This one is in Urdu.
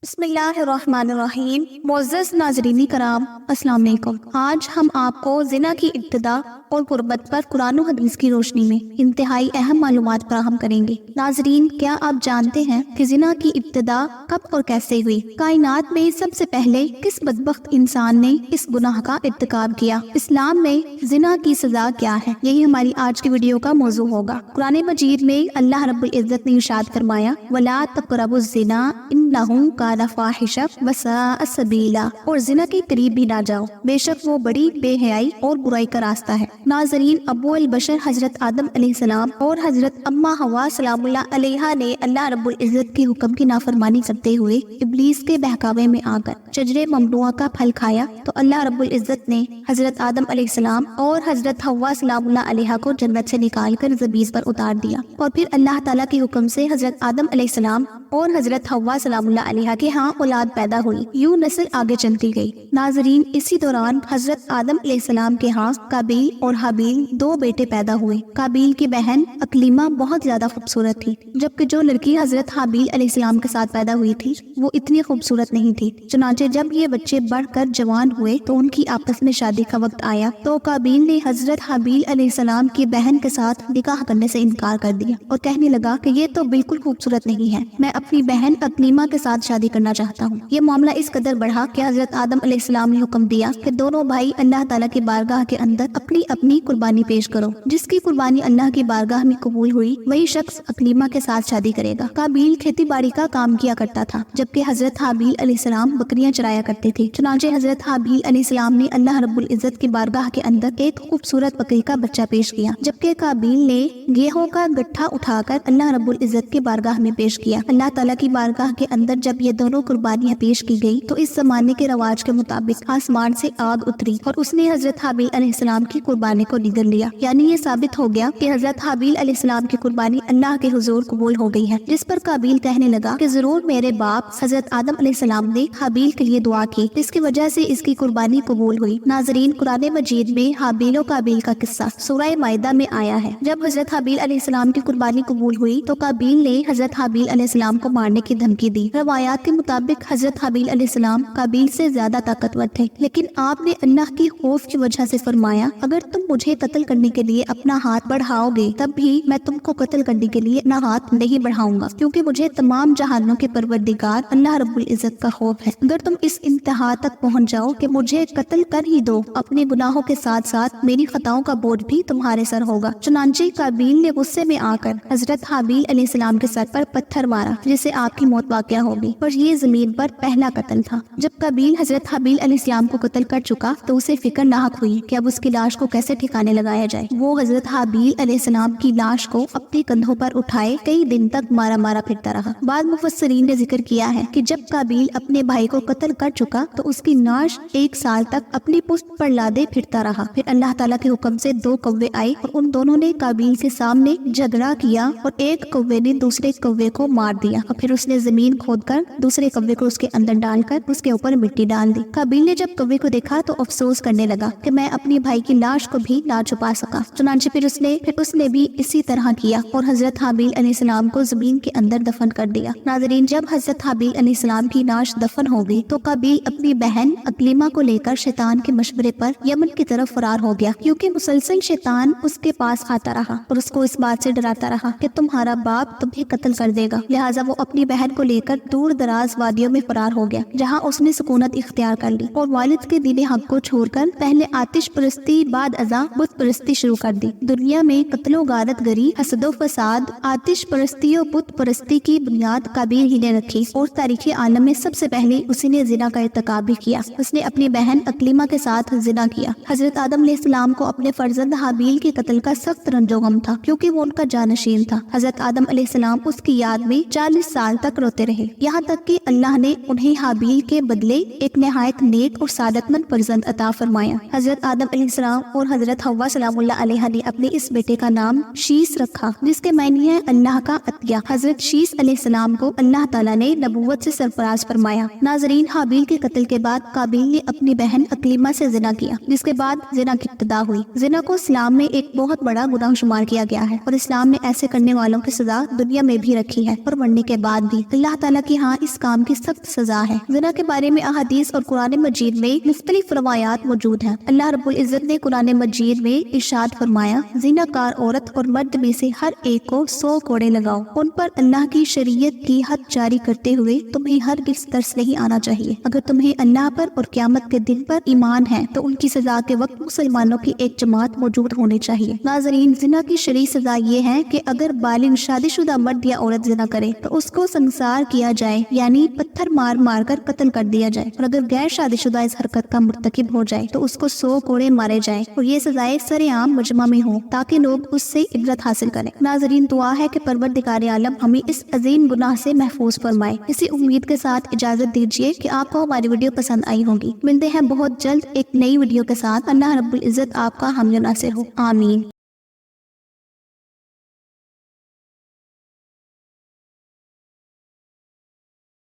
بسم اللہ الرحمن الرحیم۔ معزز ناظرین کرام، السلام علیکم۔ آج ہم آپ کو زنا کی ابتدا اور قربت پر قرآن و حدیث کی روشنی میں انتہائی اہم معلومات فراہم کریں گے۔ ناظرین، کیا آپ جانتے ہیں کہ زنا کی ابتدا کب اور کیسے ہوئی؟ کائنات میں سب سے پہلے کس بدبخت انسان نے اس گناہ کا ارتکاب کیا؟ اسلام میں زنا کی سزا کیا ہے؟ یہی ہماری آج کی ویڈیو کا موضوع ہوگا۔ قرآن مجید میں اللہ رب العزت نے ارشاد فرمایا، وَلَا تَقْرَبُوا الزِّنَا إِنَّهُ كَانَ فَاحِشَةً وَسَاءَ سَبِيلًا، اور زنا کے قریب بھی نہ جاؤ، بے شک وہ بڑی بے حیائی اور برائی کا راستہ ہے۔ ناظرین، ابو البشر حضرت آدم علیہ السلام اور حضرت اما حوا سلام اللہ علیہا نے اللہ رب العزت کے حکم کی نافرمانی کرتے ہوئے ابلیس کے بہکاوے میں آ کر شجرے ممنوعہ کا پھل کھایا، تو اللہ رب العزت نے حضرت آدم علیہ السلام اور حضرت حوا سلام اللہ علیہا کو جنت سے نکال کر زمین پر اتار دیا، اور پھر اللہ تعالیٰ کے حکم سے حضرت آدم علیہ السلام اور حضرت حوا سلام اللہ علیہا کے ہاں اولاد پیدا ہوئی۔ یوں نسل آگے چلتی گئی۔ ناظرین، اسی دوران حضرت آدم علیہ السلام کے ہاں قابیل اور حابیل دو بیٹے پیدا ہوئے۔ قابیل کی بہن اکلیمہ بہت زیادہ خوبصورت تھی، جبکہ جو لڑکی حضرت حابیل علیہ السلام کے ساتھ پیدا ہوئی تھی وہ اتنی خوبصورت نہیں تھی۔ چنانچہ جب یہ بچے بڑھ کر جوان ہوئے تو ان کی آپس میں شادی کا وقت آیا تو قابیل نے حضرت حابیل علیہ السلام کی بہن کے ساتھ نکاح کرنے سے انکار کر دیا اور کہنے لگا کہ یہ تو بالکل خوبصورت نہیں ہے، میں اپنی بہن اکلیمہ کے ساتھ شادی کرنا چاہتا ہوں۔ یہ معاملہ اس قدر بڑھا کہ حضرت آدم علیہ السلام نے حکم دیا کہ دونوں بھائی اللہ تعالیٰ کی بارگاہ کے اندر اپنی اپنی قربانی پیش کرو۔ جس کی قربانی اللہ کی بارگاہ میں قبول ہوئی وہی شخص اکلیمہ کے ساتھ شادی کرے گا۔ قابیل کھیتی باڑی کا کام کیا کرتا تھا، جبکہ حضرت حابیل علیہ السلام بکریاں چرایا کرتے تھے۔ چنانچہ حضرت حابیل علیہ السلام نے اللہ رب العزت کی بارگاہ کے اندر ایک خوبصورت بکری کا بچہ پیش کیا، جبکہ قابیل نے گیہوں کا گٹھا اٹھا کر اللہ رب العزت کی بارگاہ میں پیش کیا۔ اللہ تعالیٰ کی بارگاہ کے اندر جب یہ دونوں قربانیاں پیش کی گئی تو اس زمانے کے رواج کے مطابق آسمان سے آگ اتری اور اس نے حضرت حابیل علیہ السلام کی قربانی کو نگل لیا، یعنی یہ ثابت ہو گیا کہ حضرت حابیل علیہ السلام کی قربانی اللہ کے حضور قبول ہو گئی ہے۔ جس پر قابیل کہنے لگا کہ ضرور میرے باپ حضرت آدم علیہ السلام نے حابیل کے لیے دعا کی، جس کی وجہ سے اس کی قربانی قبول ہوئی۔ ناظرین، قرآن مجید میں حابیل و قابیل کا قصہ سورہ مائدہ میں آیا ہے۔ جب حضرت حابیل علیہ السلام کی قربانی قبول ہوئی تو قابیل نے حضرت حابیل علیہ السلام کو مارنے کی دھمکی دی۔ روایات کے مطابق حضرت حابیل علیہ السلام قابیل سے زیادہ طاقتور تھے، لیکن آپ نے اللہ کی خوف کی وجہ سے فرمایا، اگر تم مجھے قتل کرنے کے لیے اپنا ہاتھ بڑھاؤ گے تب بھی میں تم کو قتل کرنے کے لیے اپنا ہاتھ نہیں بڑھاؤں گا، کیونکہ مجھے تمام جہانوں کے پروردگار اللہ رب العزت کا خوف ہے۔ اگر تم اس انتہا تک پہنچ جاؤ کہ مجھے قتل کر ہی دو، اپنے گناہوں کے ساتھ ساتھ میری خطاؤں کا بوجھ بھی تمہارے سر ہوگا۔ چنانچہ قابیل نے غصے میں آ کر حضرت حابیل علیہ السلام کے سر پر پتھر مارا، جس سے آپ کی موت واقع ہوگی، اور یہ زمین پر پہلا قتل تھا۔ جب قابیل حضرت حابیل علیہ السلام کو قتل کر چکا تو اسے فکر لاحق ہوئی کہ اب اس کی لاش کو کیسے ٹھکانے لگایا جائے۔ وہ حضرت حابیل علیہ السلام کی لاش کو اپنے کندھوں پر اٹھائے کئی دن تک مارا مارا پھرتا رہا۔ بعض مفسرین نے ذکر کیا ہے کہ جب قابیل اپنے بھائی کو قتل کر چکا تو اس کی لاش 1 سال تک اپنی پشت پر لادے پھرتا رہا۔ پھر اللہ تعالیٰ کے حکم سے 2 کوے آئے اور ان دونوں نے قابیل کے سامنے جھگڑا کیا اور ایک کوے نے دوسرے کوے کو مار دیا، اور پھر اس نے زمین کھود کر دوسرے کوے کو اس کے اندر ڈال کر اس کے اوپر مٹی ڈال دی۔ قابیل نے جب کوے کو دیکھا تو افسوس کرنے لگا کہ میں اپنی بھائی کی لاش کو بھی نہ چھپا سکا۔ چنانچہ پھر اس نے بھی اسی طرح کیا اور حضرت حابیل علیہ السلام کو زمین کے اندر دفن کر دیا۔ ناظرین، جب حضرت حابیل علیہ السلام کی لاش دفن ہو گئی تو قابیل اپنی بہن اکلیمہ کو لے کر شیطان کے مشورے پر یمن کی طرف فرار ہو گیا، کیونکہ مسلسل شیطان اس کے پاس آتا رہا اور اس کو اس بات سے ڈراتا رہا کہ تمہارا باپ تمہیں قتل کر دے گا۔ لہٰذا وہ اپنی بہن کو لے کر دور دراز وادیوں میں فرار ہو گیا، جہاں اس نے سکونت اختیار کر لی اور والد کے دین حق کو چھوڑ کر پہلے آتش پرستی بعد ازاں بت پرستی شروع کر دی۔ دنیا میں قتل و غارت گری، حسد و فساد، آتش پرستی و بت پرستی کی بنیاد قابیل ہی نے رکھی اور تاریخ عالم میں سب سے پہلے اسی نے زنا کا ارتکاب بھی کیا۔ اس نے اپنی بہن اکلیمہ کے ساتھ زنا کیا۔ حضرت آدم علیہ السلام کو اپنے فرزند حابیل کے قتل کا سخت رنج و غم تھا، کیونکہ وہ ان کا جانشین تھا۔ حضرت آدم علیہ السلام اس کی یاد میں 40 سال تک روتے رہے، یہاں تک کہ اللہ نے انہیں حابیل کے بدلے ایک نہایت نیک اور سعادت مند فرزند عطا فرمایا۔ حضرت آدم علیہ السلام اور حضرت حوا سلام اللہ علیہ نے اپنے اس بیٹے کا نام شیس رکھا، جس کے معنی ہے اللہ کا عطیہ۔ حضرت شیس علیہ السلام کو اللہ تعالیٰ نے نبوت سے سرفراز فرمایا۔ ناظرین، حابیل کے قتل کے بعد قابیل نے اپنی بہن اکلیمہ سے زنا کیا، جس کے بعد زنا کی ابتدا ہوئی۔ زنا کو اسلام میں ایک بہت بڑا گناہ شمار کیا گیا ہے اور اسلام نے ایسے کرنے والوں کی سزا دنیا میں بھی رکھی ہے اور مرنے کے بعد بھی۔ اللہ تعالیٰ کی ہاں اس اس کام کی سخت سزا ہے۔ زنا کے بارے میں احادیث اور قرآن مجید میں مختلف روایات موجود ہیں۔ اللہ رب العزت نے قرآن مجید میں ارشاد فرمایا، زنا کار عورت اور مرد میں سے ہر ایک کو 100 کوڑے لگاؤ۔ ان پر اللہ کی شریعت کی حد جاری کرتے ہوئے تمہیں ہرگز ترس نہیں آنا چاہیے۔ اگر تمہیں اللہ پر اور قیامت کے دن پر ایمان ہے تو ان کی سزا کے وقت مسلمانوں کی ایک جماعت موجود ہونی چاہیے۔ ناظرین، زنا کی شرعی سزا یہ ہے کہ اگر بالغ شادی شدہ مرد یا عورت زنا کرے تو اس کو سنسار کیا جائے، یعنی پتھر مار مار کر قتل کر دیا جائے، اور اگر غیر شادی شدہ اس حرکت کا مرتکب ہو جائے تو اس کو 100 کوڑے مارے جائیں، اور یہ سزائیں سر عام مجمع میں ہوں تاکہ لوگ اس سے عبرت حاصل کریں۔ ناظرین، دعا ہے کہ پروردگار عالم ہمیں اس عظیم گناہ سے محفوظ فرمائے۔ اسی امید کے ساتھ اجازت دیجیے کہ آپ کو ہماری ویڈیو پسند آئی ہوگی۔ ملتے ہیں بہت جلد ایک نئی ویڈیو کے ساتھ۔ اللہ رب العزت آپ کا حامی و ناصر ہو، آمین۔